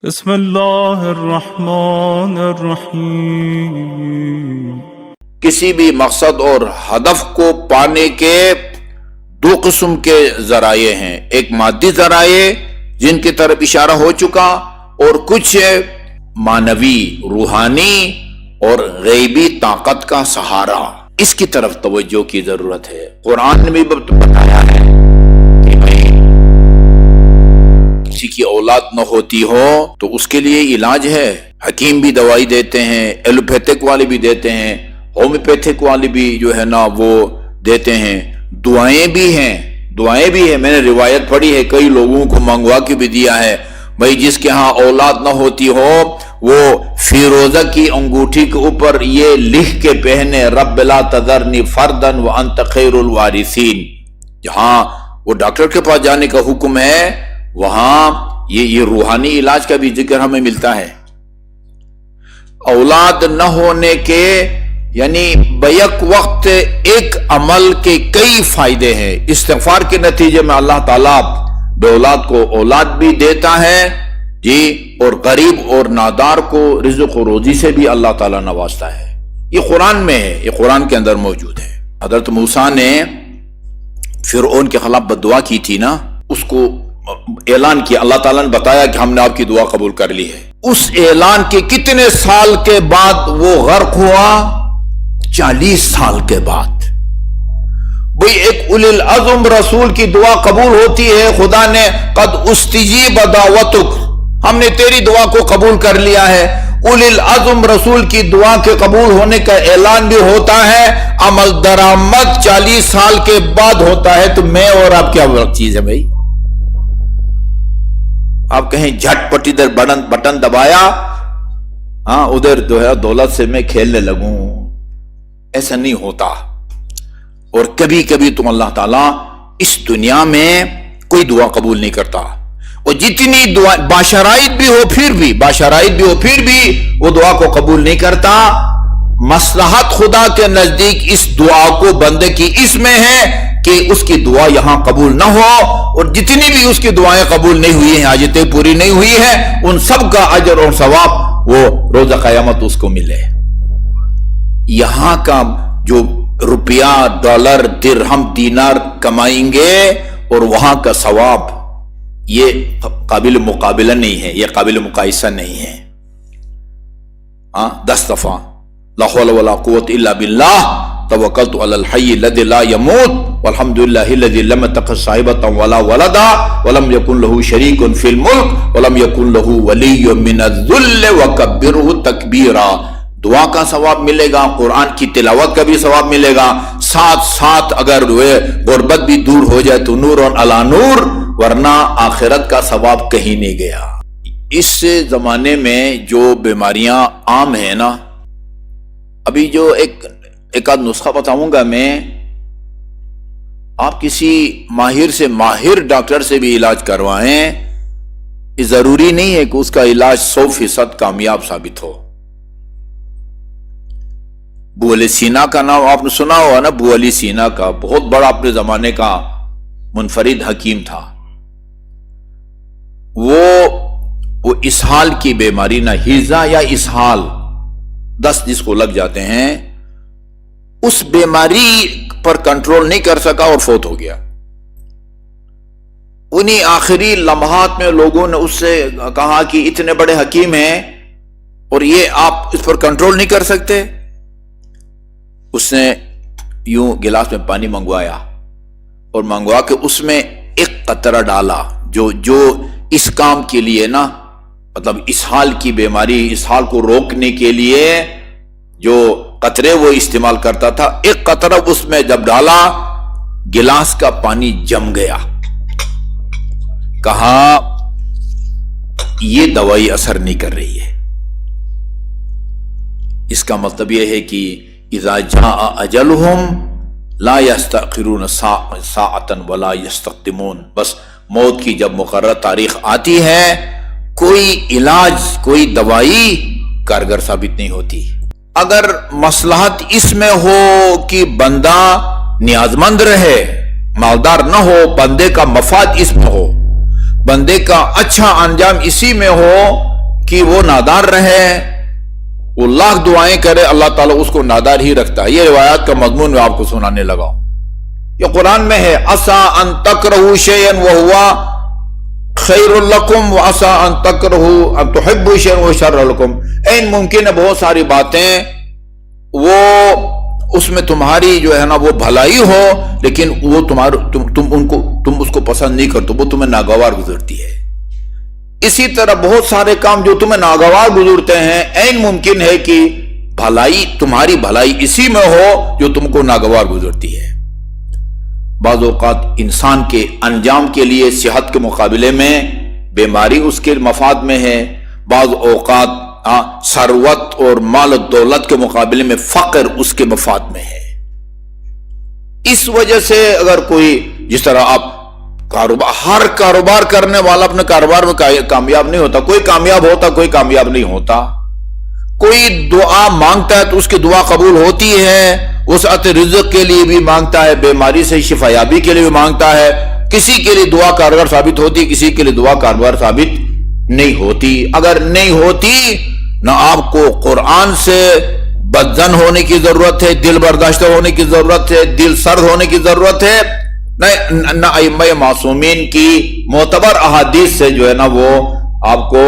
بسم اللہ الرحمن الرحیم۔ کسی بھی مقصد اور ہدف کو پانے کے دو قسم کے ذرائع ہیں، ایک مادی ذرائع جن کی طرف اشارہ ہو چکا، اور کچھ معنوی روحانی اور غیبی طاقت کا سہارا، اس کی طرف توجہ کی ضرورت ہے۔ قرآن نے بھی بتایا ہے کہ کسی کی اولاد نہ ہوتی ہو تو اس کے لیے علاج ہے، حکیم بھی دوائی دیتے ہیں، ایلوپیتھک والے بھی دیتے ہیں، ہومیوپیتھک والے بھی جو ہے نا وہ دیتے ہیں، دعائیں بھی ہیں۔ میں نے روایت پڑھی ہے، کئی لوگوں کو منگوا کے بھی دیا ہے، بھائی جس کے ہاں اولاد نہ ہوتی ہو وہ فیروزہ کی انگوٹھی کے اوپر یہ لکھ کے پہنے، رب لا تذرنی فردن وانت خیر الوارثین۔ جہاں وہ ڈاکٹر کے پاس جانے کا حکم ہے، وہاں یہ روحانی علاج کا بھی ذکر ہمیں ملتا ہے۔ اولاد نہ ہونے کے یعنی بیک وقت ایک عمل کے کئی فائدے ہیں۔ استغفار کے نتیجے میں اللہ تعالیٰ بے اولاد کو اولاد بھی دیتا ہے جی، اور غریب اور نادار کو رزق و روزی سے بھی اللہ تعالیٰ نوازتا ہے۔ یہ قرآن میں ہے، یہ قرآن کے اندر موجود ہے۔ حضرت موسیٰ نے فرعون کے خلاف بددعا کی تھی نا، اس کو اعلان کیا، اللہ تعالیٰ نے بتایا کہ ہم نے آپ کی دعا قبول کر لی ہے۔ اس اعلان کے کتنے سال کے بعد وہ غرق ہوا؟ 40 سال کے بعد۔ بھئی ایک اولی العزم رسول کی دعا قبول ہوتی ہے، خدا نے قد استجیب دعوتک، ہم نے تیری دعا کو قبول کر لیا ہے۔ اولی العزم رسول کی دعا کے قبول ہونے کا اعلان بھی ہوتا ہے، عمل درآمد 40 سال کے بعد ہوتا ہے، تو میں اور آپ کیا چیز ہے بھائی؟ آپ کہیں جھٹ پٹ ادھر بٹن دبایا، ہاں ادھر جو ہے دولت سے میں کھیلنے لگوں، ایسا نہیں ہوتا۔ اور کبھی کبھی تو اللہ تعالیٰ اس دنیا میں کوئی دعا قبول نہیں کرتا، اور جتنی دعا باشرائط بھی ہو پھر بھی وہ دعا کو قبول نہیں کرتا۔ مصلحت خدا کے نزدیک اس دعا کو بندے کی اس میں ہے کہ اس کی دعا یہاں قبول نہ ہو، اور جتنی بھی اس کی دعائیں قبول نہیں ہوئی ہیں، حاجتیں پوری نہیں ہوئی ہیں، ان سب کا اجر اور ثواب وہ روز قیامت اس کو ملے۔ یہاں کا جو روپیہ، ڈالر، درہم، دینار کمائیں گے اور وہاں کا ثواب، یہ قابل مقابلہ نہیں ہے، یہ قابل مقایسہ نہیں ہے۔ 10 دفعہ لا حول ولا قوت الا باللہ توکلت علی الحی الذی لا يموت والحمد للہ الذی لم يتخذ صاحبۃ ولا ولدا ولم یکن له شریک فی الملک ولم یکن له ولی من الذل وکبرہ تکبیرا۔ دعا کا ثواب ملے گا، قرآن کی تلاوت کا بھی ثواب ملے گا، ساتھ اگر غربت بھی دور ہو جائے تو نور علی نور، ورنہ آخرت کا ثواب کہیں نہیں گیا۔ اس زمانے میں جو بیماریاں عام ہیں نا، ابھی جو ایک آدھ نسخہ بتاؤں گا میں، آپ کسی ماہر ڈاکٹر سے بھی علاج کروائیں، یہ ضروری نہیں ہے کہ اس کا علاج 100% کامیاب ثابت ہو۔ ابو علی سینا کا نام آپ نے سنا ہوا نا، ابو علی سینا کا بہت بڑا اپنے زمانے کا منفرد حکیم تھا۔ وہ اسہال کی بیماری، نہ ہیضہ یا اسہال، دست جس کو لگ جاتے ہیں، اس بیماری پر کنٹرول نہیں کر سکا اور فوت ہو گیا۔ انہی آخری لمحات میں لوگوں نے اس سے کہا کہ اتنے بڑے حکیم ہیں اور یہ آپ اس پر کنٹرول نہیں کر سکتے؟ اس نے یوں گلاس میں پانی منگوایا اور منگوا کے اس میں ایک قطرہ ڈالا، جو اس کام کے لیے نا، مطلب اسہال کی بیماری، اسہال کو روکنے کے لیے جو قطرے وہ استعمال کرتا تھا، ایک قطرہ اس میں جب ڈالا، گلاس کا پانی جم گیا۔ کہا یہ دوائی اثر نہیں کر رہی ہے۔ اس کا مطلب یہ ہے کہ اذا جاء اجلہم لا یستأخرون ساعۃ ولا یستقدمون، بس موت کی جب مقررہ تاریخ آتی ہے، کوئی علاج، کوئی دوائی کارگر ثابت نہیں ہوتی۔ اگر مصلحت اس میں ہو کہ بندہ نیاز مند رہے، مالدار نہ ہو، بندے کا مفاد اس میں ہو، بندے کا اچھا انجام اسی میں ہو، کہ وہ نادار رہے، وہ لاکھ دعائیں کرے، اللہ تعالیٰ اس کو نادار ہی رکھتا ہے۔ یہ روایات کا مضمون میں آپ کو سنانے لگا ہوں۔ یہ قرآن میں ہے، عسیٰ ان تکرہوا شیئا وہو خیر لکم وعسیٰ ان تکرہوا ان تحبوا شیئا وہو شر لکم۔ این ممکن ہے بہت ساری باتیں وہ اس میں تمہاری جو ہے نا وہ بھلائی ہو، لیکن وہ تم اس کو پسند نہیں کرتے، وہ تمہیں ناگوار گزرتی ہے۔ اسی طرح بہت سارے کام جو تمہیں ناگوار گزرتے ہیں، عین ممکن ہے کہ بھلائی، تمہاری بھلائی اسی میں ہو جو تم کو ناگوار گزرتی ہے۔ بعض اوقات انسان کے انجام کے لیے صحت کے مقابلے میں بیماری اس کے مفاد میں ہے، بعض اوقات ثروت اور مال و دولت کے مقابلے میں فقر اس کے مفاد میں ہے۔ اس وجہ سے اگر کوئی، جس طرح آپ ہر کاروبار کرنے والا اپنے کاروبار میں کامیاب نہیں ہوتا، کوئی کامیاب ہوتا، کوئی کامیاب نہیں ہوتا۔ کوئی دعا مانگتا ہے تو اس کی دعا قبول ہوتی ہے، وسعت رزق کے لیے بھی مانگتا ہے، بیماری سے شفا یابی کے لیے بھی مانگتا ہے۔ کسی کے لیے دعا کارگر ثابت ہوتی، کسی کے لیے دعا کارگر ثابت نہیں ہوتی۔ اگر نہیں ہوتی، نہ آپ کو قرآن سے بدزن ہونے کی ضرورت ہے، دل برداشتہ ہونے کی ضرورت ہے، دل سرد ہونے کی ضرورت ہے، نہ ائمہ معصومین کی معتبر احادیث سے جو ہے نا وہ آپ کو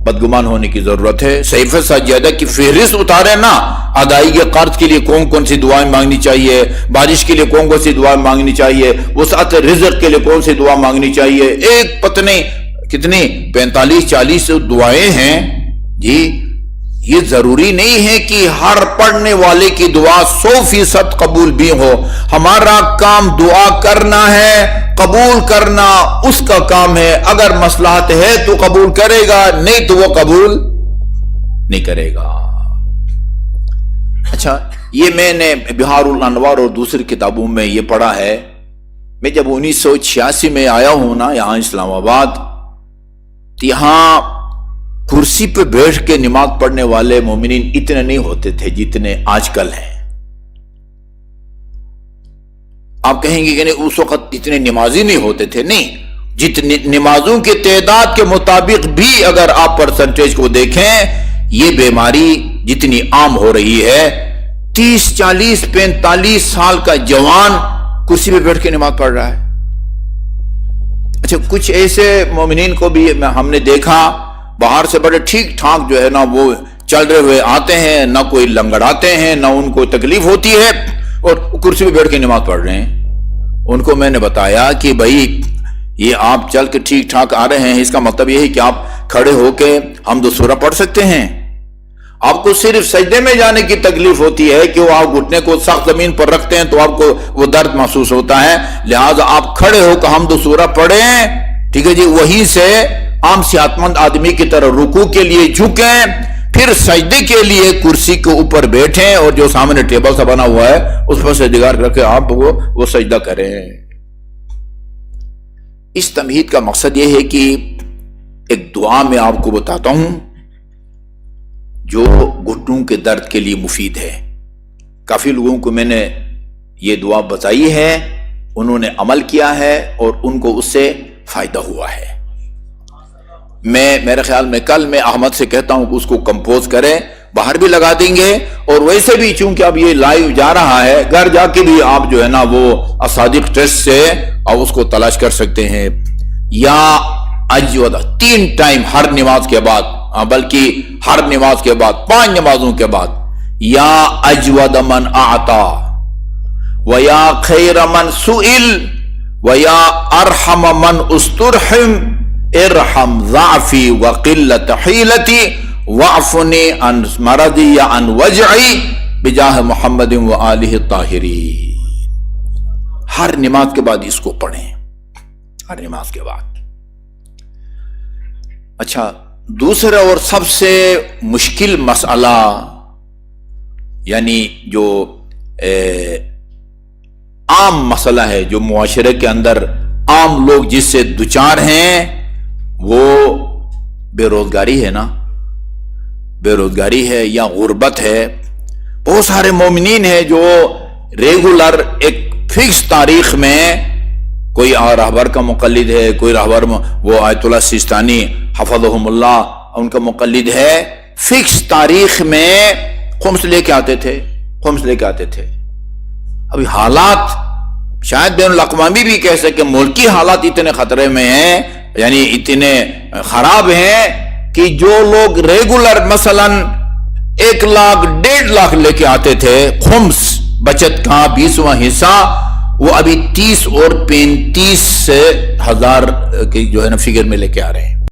بدگمان ہونے کی ضرورت ہے۔ صحیفہ سجادہ کی فہرست اتارے نا، ادائیگی قرض کے لیے کون کون سی دعائیں مانگنی چاہیے، بارش کے لیے کون کون سی دعائیں مانگنی چاہیے، وسعت رزق کے لیے کون سی دعا مانگنی چاہیے، ایک پتنی کتنی 45-40 دعائیں ہیں جی۔ یہ ضروری نہیں ہے کہ ہر پڑھنے والے کی دعا 100% قبول بھی ہو۔ ہمارا کام دعا کرنا ہے، قبول کرنا اس کا کام ہے۔ اگر مصلحت ہے تو قبول کرے گا، نہیں تو وہ قبول نہیں کرے گا۔ اچھا، یہ میں نے بہار الانوار اور دوسری کتابوں میں یہ پڑھا ہے۔ میں جب 1986 میں آیا ہوں نا یہاں اسلام آباد، یہاں کرسی پہ بیٹھ کے نماز پڑھنے والے مومنین اتنے نہیں ہوتے تھے جتنے آج کل ہیں۔ آپ کہیں گے کہ نہیں اس وقت اتنے نمازی نہیں ہوتے تھے، نہیں، جتنی نمازوں کی تعداد کے مطابق بھی اگر آپ پرسنٹیج کو دیکھیں، یہ بیماری جتنی عام ہو رہی ہے، 30 40 45 سال کا جوان کرسی پہ بیٹھ کے نماز پڑھ رہا ہے۔ اچھا، کچھ ایسے مومنین کو بھی ہم نے دیکھا باہر سے بڑے ٹھیک ٹھاک جو ہے نا وہ چل رہے ہوئے آتے ہیں، نہ کوئی لنگڑاتے ہیں، نہ ان کو تکلیف ہوتی ہے، اور کرسی پہ بیٹھ کے نماز پڑھ رہے ہیں۔ ان کو میں نے بتایا کہ بھائی یہ آپ چل کے ٹھیک ٹھاک آ رہے ہیں، اس کا مطلب یہ ہے کہ آپ کھڑے ہو کے حمد و سورہ پڑھ سکتے ہیں۔ آپ کو صرف سجدے میں جانے کی تکلیف ہوتی ہے کہ وہ آپ گھٹنے کو سخت زمین پر رکھتے ہیں تو آپ کو وہ درد محسوس ہوتا ہے، لہٰذا آپ کھڑے ہو کے حمد و سورہ پڑھیں، ٹھیک ہے جی، وہیں سے عام صحت مند آدمی کی طرح رکوع کے لیے جھکیں، پھر سجدے کے لیے کرسی کے اوپر بیٹھیں، اور جو سامنے ٹیبل سا بنا ہوا ہے اس پر سجدگار رکھ کے آپ وہ سجدہ کریں۔ اس تمہید کا مقصد یہ ہے کہ ایک دعا میں آپ کو بتاتا ہوں جو گھٹنوں کے درد کے لیے مفید ہے۔ کافی لوگوں کو میں نے یہ دعا بتائی ہے، انہوں نے عمل کیا ہے اور ان کو اس سے فائدہ ہوا ہے۔ میرے خیال میں کل میں احمد سے کہتا ہوں کہ اس کو کمپوز کریں، باہر بھی لگا دیں گے، اور ویسے بھی چونکہ اب یہ لائیو جا رہا ہے، گھر جا کے بھی آپ جو ہے نا وہ اصادق ٹیسٹ سے آپ اس کو تلاش کر سکتے ہیں۔ یا اجود 3 ٹائم ہر نماز کے بعد، بلکہ ہر نماز کے بعد 5 نمازوں کے بعد، یا اجود من اعطا ویا خیر من سئل ویا ارحم من استرحم ارحم ضعفی وقلت حیلتی وعفنی عن مرضی یا عن وجعی بجاہ محمد وآلہ الطاہرین۔ ہر نماز کے بعد اس کو پڑھیں، ہر نماز کے بعد۔ اچھا، دوسرا اور سب سے مشکل مسئلہ، یعنی جو عام مسئلہ ہے، جو معاشرے کے اندر عام لوگ جس سے دوچار ہیں، وہ بے روزگاری ہے نا، بے روزگاری ہے یا غربت ہے۔ بہت سارے مومنین ہیں جو ریگولر ایک فکس تاریخ میں، کوئی راہبر کا مقلد ہے، کوئی راہبر وہ آیت اللہ سیستانی حفظہم اللہ ان کا مقلد ہے، فکس تاریخ میں خمس لے کے آتے تھے، خمس لے کے آتے تھے۔ ابھی حالات شاید بین الاقوامی بھی کہہ سکے، ملکی حالات اتنے خطرے میں ہیں، یعنی اتنے خراب ہیں کہ جو لوگ ریگولر مثلا 1 لاکھ 1.5 لاکھ لے کے آتے تھے خمس بچت کا 20واں حصہ، وہ ابھی 30 اور 35 ہزار کی جو ہے نا فگر میں لے کے آ رہے ہیں۔